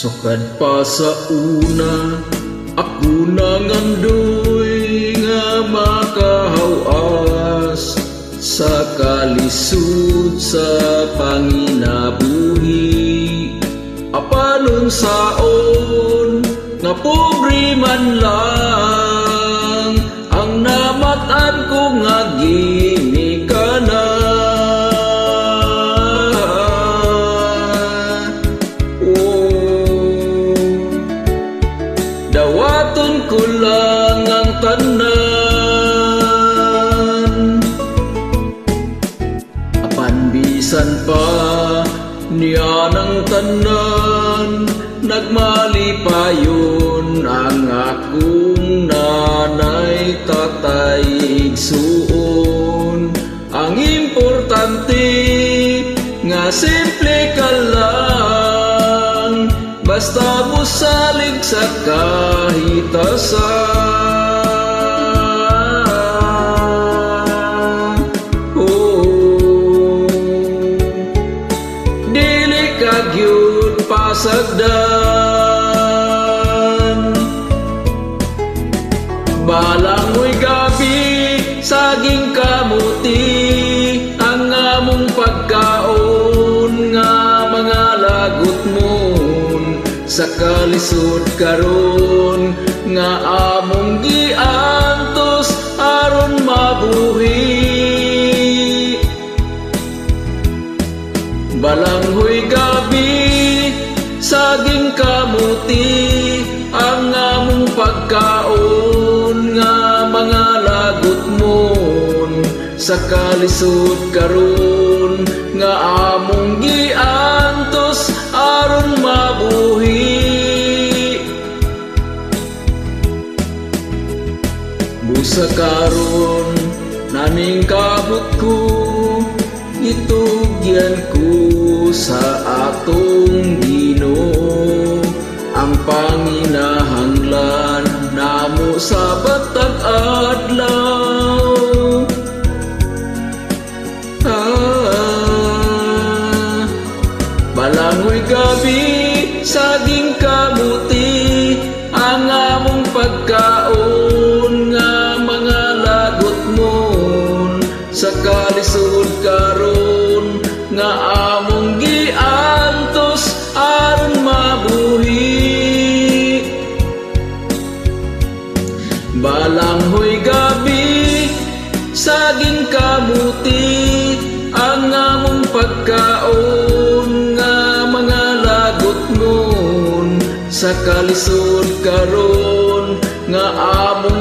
Sukad pa sa una, ako nangandoy nga makahawas sa kalisod sa panginabuhi. Apanon saon nga pobre man lang ang namatan ko nga gini ka na. Dawaton ko lang ang tanan, apan bisan pa niya ng tanan, nagmalipayon ang akong nanay tatay igsuon. Ang importante nga simple ka lang, basta musalig sa kahitasan. Oh, dili ka gyud pasagdan, balang mo'y gabi saging kamuti ang among pagkaon nga mga lagot mo sa kalisod karon nga among giantos aron mabuhi. Balanghoy gabi saging kamuti ang among pagkaon nga mga lagot mon sa kalisod karon nga among giantos aron mabuhi. Busa karon naning kabut ko, itugyan ko sa atong Ginoo ang panginahanglan namo sa batag adlaw. Balangoy gabi saging kamuti ang among pagkaon nga mga lagot mon sa kalisod karon nga among giantos aron mabuhi. Balanghoy gabi saging kamuti ang among pagkaon nga mga lagot mon sa kalisod karon nga among